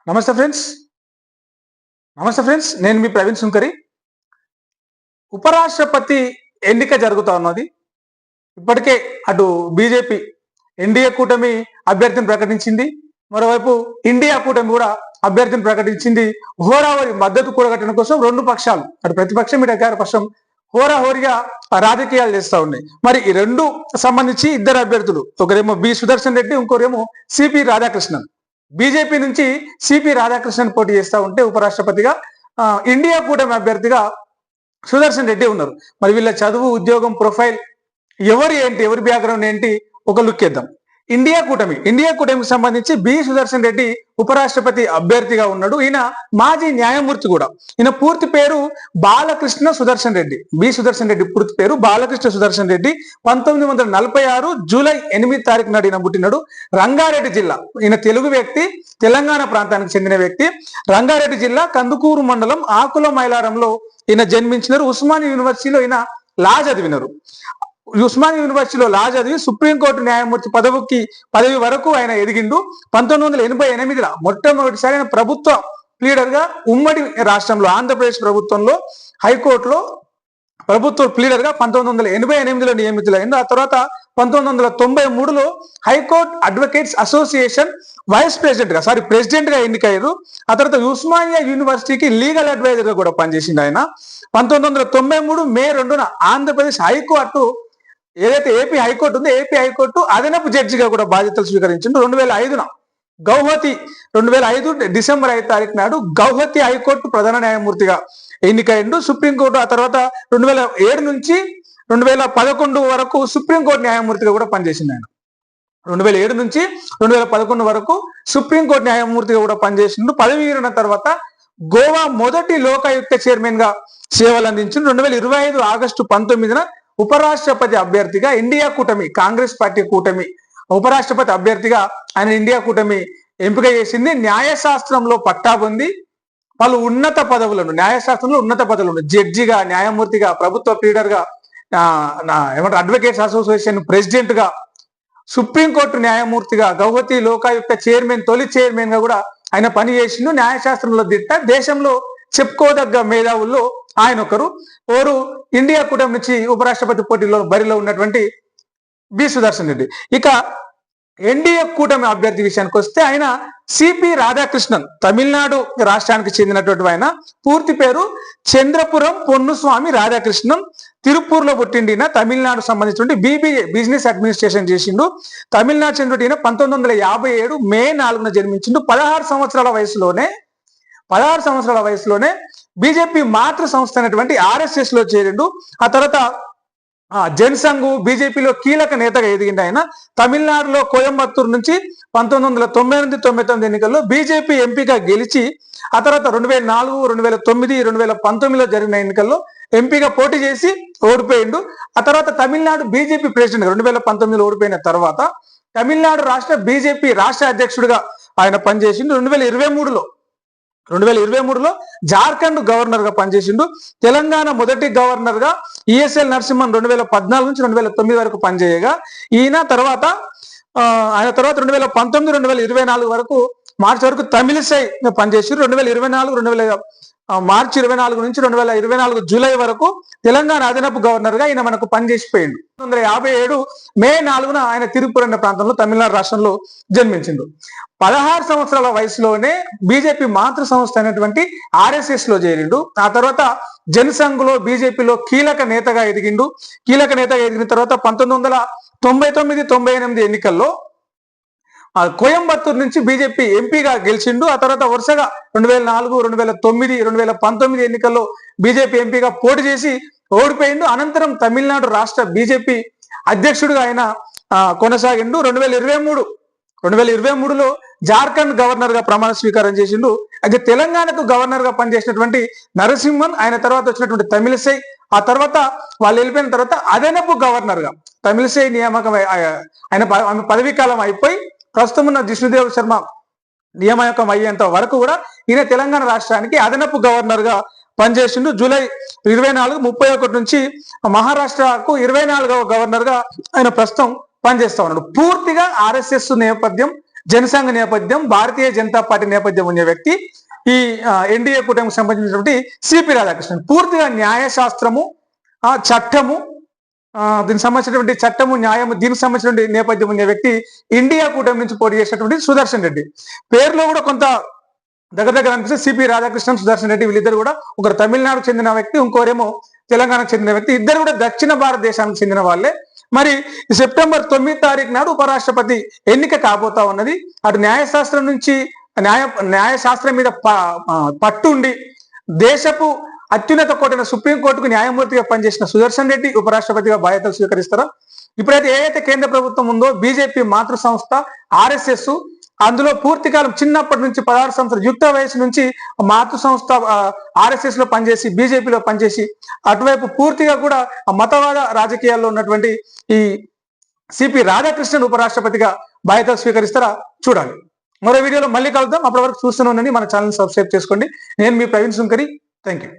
నమస్తే ఫ్రెండ్స్, నేను మీ ప్రవీణ్ సుంకరి. ఉపరాష్ట్రపతి ఎన్నిక జరుగుతా ఉన్నది. ఇప్పటికే అటు బీజేపీ ఎన్డీఏ కూటమి అభ్యర్థిని ప్రకటించింది, మరోవైపు ఇండియా కూటమి కూడా అభ్యర్థిని ప్రకటించింది. హోరాహోరీ మద్దతు కూడగట్టడం కోసం రెండు పక్షాలు, అటు ప్రతిపక్షం ఇటు అధికార పక్షం హోరాహోరీగా రాజకీయాలు చేస్తూ ఉన్నాయి. మరి ఈ రెండు సంబంధించి ఇద్దరు అభ్యర్థులు, ఒకరేమో బి సుదర్శన్ రెడ్డి, ఇంకోరేమో సిపి రాధాకృష్ణన్. బీజేపీ నుంచి సిపి రాధాకృష్ణన్ పోటీ చేస్తూ ఉంటే ఉపరాష్ట్రపతిగా ఇండియా కూటమి అభ్యర్థిగా సుదర్శన్ రెడ్డి ఉన్నారు. మరి వీళ్ళ చదువు, ఉద్యోగం, ప్రొఫైల్, ఎవరి బ్యాక్గ్రౌండ్ ఏంటి ఒక లుక్ ఇద్దాం. ఇండియా కూటమికి సంబంధించి బి సుదర్శన్ రెడ్డి ఉపరాష్ట్రపతి అభ్యర్థిగా ఉన్నాడు. ఈయన మాజీ న్యాయమూర్తి కూడా. ఈయన పూర్తి పేరు బాలకృష్ణ సుదర్శన్ రెడ్డి. బి సుదర్శన్ రెడ్డి పూర్తి పేరు బాలకృష్ణ సుదర్శన్ రెడ్డి. 1946 జూలై 8 నాడు ఈయన పుట్టినాడు. రంగారెడ్డి జిల్లా. ఈయన తెలుగు వ్యక్తి, తెలంగాణ ప్రాంతానికి చెందిన వ్యక్తి. రంగారెడ్డి జిల్లా కందుకూరు మండలం ఆకుల మైలారంలో ఈయన జన్మించినారు. ఉస్మానియా యూనివర్సిటీలో ఈయన లా చదివినారు. ఉస్మానియా యూనివర్సిటీలో లా చదివి సుప్రీంకోర్టు న్యాయమూర్తి పదవి వరకు ఆయన ఎదిగిండు. 1988లో మొట్టమొదటిసారి ఆయన ప్రభుత్వ ప్లీడర్ గా ఉమ్మడి రాష్ట్రంలో ఆంధ్రప్రదేశ్ ప్రభుత్వంలో హైకోర్టులో ప్రభుత్వ ప్లీడర్ గా 1988లో నియమితులైంది. ఆ తర్వాత 1993లో హైకోర్టు అడ్వకేట్స్ అసోసియేషన్ ప్రెసిడెంట్ గా ఎన్నికయ్యారు. ఆ తర్వాత ఉస్మానియా యూనివర్సిటీకి లీగల్ అడ్వైజర్ గా కూడా పనిచేసింది ఆయన. 1993 మే 2న ఆంధ్రప్రదేశ్ హైకోర్టు, ఏదైతే ఏపీ హైకోర్టు ఉందో ఏపీ హైకోర్టు అదనపు జడ్జిగా కూడా బాధ్యతలు స్వీకరించిండు. 2005 డిసెంబర్ 5 నాడు గౌహతి హైకోర్టు ప్రధాన న్యాయమూర్తిగా ఎన్నికైండు. సుప్రీంకోర్టు ఆ తర్వాత 2007 నుంచి 2011 వరకు సుప్రీంకోర్టు న్యాయమూర్తిగా కూడా పనిచేసింది ఆయన. 2007 నుంచి 2011 వరకు సుప్రీంకోర్టు న్యాయమూర్తిగా కూడా పనిచేసిండు. పదవి విరమణ తర్వాత గోవా మొదటి లోకాయుక్త చైర్మన్ గా సేవలు అందించిండు. 2025 ఆగస్టు 19న ఉపరాష్ట్రపతి అభ్యర్థిగా ఇండియా కూటమి, కాంగ్రెస్ పార్టీ కూటమి ఉపరాష్ట్రపతి అభ్యర్థిగా ఆయన ఇండియా కూటమి ఎంపిక చేసింది. న్యాయశాస్త్రంలో పట్టాబొంది పలు ఉన్నత పదవులను, న్యాయశాస్త్రంలో ఉన్నత పదవులను జడ్జిగా, న్యాయమూర్తిగా, ప్రభుత్వ ప్లీడర్ గా, అడ్వకేట్స్ అసోసియేషన్ ప్రెసిడెంట్ గా, సుప్రీంకోర్టు న్యాయమూర్తిగా, గౌహతి లోకాయుక్త తొలి చైర్మన్ గా కూడా ఆయన పనిచేసిండు. న్యాయశాస్త్రంలో దిట్ట. దేశంలో చెప్పుకోదగ్గ మేధావుల్లో ఆయన ఒకరు. ఇండియా కూటమి నుంచి ఉపరాష్ట్రపతి బరిలో ఉన్నటువంటి బి సుదర్శన్ రెడ్డి. ఇక ఎన్డీఏ కూటమి అభ్యర్థి విషయానికి వస్తే ఆయన సిపి రాధాకృష్ణన్, తమిళనాడు రాష్ట్రానికి చెందినటువంటి ఆయన. పూర్తి పేరు చంద్రపురం పొన్నుస్వామి రాధాకృష్ణన్. తిరుపూర్లో పుట్టిండిన. తమిళనాడు సంబంధించిన BBA బిజినెస్ అడ్మినిస్ట్రేషన్ చేసిండు. తమిళనాడు చెందిన 1957 మే 4న జన్మించిండు. 16 సంవత్సరాల వయసులోనే బీజేపీ మాతృ సంస్థ అయినటువంటి RSS లో చేరిండు. ఆ తర్వాత జనసంఘ్ బీజేపీలో కీలక నేతగా ఎదిగిండు ఆయన. తమిళనాడులో కోయంబత్తూరు నుంచి 1998-99 ఎన్నికల్లో బీజేపీ ఎంపీగా గెలిచి ఆ తర్వాత 2004, 2009, 2019లో జరిగిన ఎన్నికల్లో ఎంపీగా పోటీ చేసి ఓడిపోయిండు. ఆ తర్వాత తమిళనాడు బీజేపీ ప్రెసిడెంట్ 2019లో ఓడిపోయిన తర్వాత తమిళనాడు రాష్ట్ర బీజేపీ రాష్ట్ర అధ్యక్షుడిగా ఆయన పనిచేసిండు. 2023లో జార్ఖండ్ గవర్నర్ గా పనిచేసిండు. తెలంగాణ మొదటి గవర్నర్ గా ఈఎస్ఎల్ నరసింహన్ 2014 నుంచి 2009 వరకు పనిచేయగా ఆయన తర్వాత 2019-2024 వరకు మార్చి వరకు తమిళిసై పనిచేసిండు. 2024 మార్చి 24 నుంచి 2024 జూలై వరకు తెలంగాణ అదనపు గవర్నర్ గా ఈయన మనకు పనిచేసిపోయిండు. 1957 మే 4న ఆయన తిరుపూర్ అనే ప్రాంతంలో తమిళనాడు రాష్ట్రంలో జన్మించిండు. 16 సంవత్సరాల వయసులోనే బీజేపీ మాతృ సంస్థ అయినటువంటి RSS లో చేరిండు. ఆ తర్వాత జనసంఘ్ లో బీజేపీలో కీలక నేతగా ఎదిగిన తర్వాత 1999-98 ఎన్నికల్లో కోయంబత్తూరు నుంచి బీజేపీ ఎంపీగా గెలిచిండు. ఆ తర్వాత వరుసగా 2004, 2009, 2019 ఎన్నికల్లో బీజేపీ ఎంపీగా పోటీ చేసి ఓడిపోయిండు. అనంతరం తమిళనాడు రాష్ట్ర బీజేపీ అధ్యక్షుడిగా ఆయన కొనసాగిండు. 2023లో జార్ఖండ్ గవర్నర్ గా ప్రమాణ స్వీకారం చేసిండు. అయితే తెలంగాణకు గవర్నర్ గా పనిచేసినటువంటి నరసింహన్, ఆయన తర్వాత వచ్చినటువంటి తమిళిసై, ఆ తర్వాత వాళ్ళు వెళ్ళిపోయిన తర్వాత అదనపు గవర్నర్ గా తమిళిసై నియామకం ఆయన పదవీ కాలం అయిపోయి ప్రస్తుతం ఉన్న జిష్ణుదేవ్ శర్మ నియామకం అయ్యేంత వరకు కూడా ఈయన తెలంగాణ రాష్ట్రానికి అదనపు గవర్నర్ గా పనిచేసిండు. జూలై 24, 31 నుంచి మహారాష్ట్రకు 24వ గవర్నర్ గా ఆయన ప్రస్తుతం పనిచేస్తా ఉన్నాడు. పూర్తిగా ఆర్ఎస్ఎస్ నేపథ్యం, జనసంఘ నేపథ్యం, భారతీయ జనతా పార్టీ నేపథ్యం ఉన్న వ్యక్తి ఈ ఎన్డీఏ కూటమికి సంబంధించినటువంటి సిపి రాధాకృష్ణన్. పూర్తిగా న్యాయశాస్త్రము, చట్టము, దీనికి సంబంధించినటువంటి చట్టము, న్యాయము, దీనికి సంబంధించినటువంటి నేపథ్యం ఉన్న వ్యక్తి ఇండియా కూటమి నుంచి పోటీ చేసినటువంటి సుదర్శన్ రెడ్డి. పేరులో కూడా కొంత దగ్గర అనిపిస్తే సిపి రాధాకృష్ణన్, సుదర్శన్ రెడ్డి వీళ్ళిద్దరు కూడా, ఒకరు తమిళనాడుకు చెందిన వ్యక్తి, ఇంకోరేమో తెలంగాణకు చెందిన వ్యక్తి. ఇద్దరు కూడా దక్షిణ భారతదేశానికి చెందిన వాళ్ళే. మరి సెప్టెంబర్ 9 తారీఖు నాడు ఉపరాష్ట్రపతి ఎన్నిక కాబోతా ఉన్నది. అటు న్యాయశాస్త్రం నుంచి న్యాయశాస్త్రం మీద పట్టుండి దేశపు అత్యున్నత కోర్టున సుప్రీంకోర్టుకు న్యాయమూర్తిగా పనిచేసిన సుదర్శన్ రెడ్డి ఉపరాష్ట్రపతిగా బాధ్యతలు స్వీకరిస్తారో. ఇప్పుడైతే ఏదైతే కేంద్ర ప్రభుత్వం ఉందో, బీజేపీ మాతృ సంస్థ ఆర్ఎస్ఎస్, అందులో పూర్తి కాలం చిన్నప్పటి నుంచి 16 సంవత్సరాల యుక్త వయసు నుంచి మాతృ సంస్థ ఆర్ఎస్ఎస్ లో పనిచేసి, బీజేపీలో పనిచేసి, అటువైపు పూర్తిగా కూడా మతవాద రాజకీయాల్లో ఉన్నటువంటి ఈ సిపి రాధాకృష్ణన్ ఉపరాష్ట్రపతిగా బాధ్యతలు స్వీకరిస్తారా చూడాలి. మరో వీడియోలో మళ్ళీ కలుద్దాం. అప్పటి వరకు చూస్తూనే ఉండండి. మన ఛానల్ సబ్స్క్రైబ్ చేసుకోండి. నేను మీ ప్రవీణ్ సుంకరి. Thank you.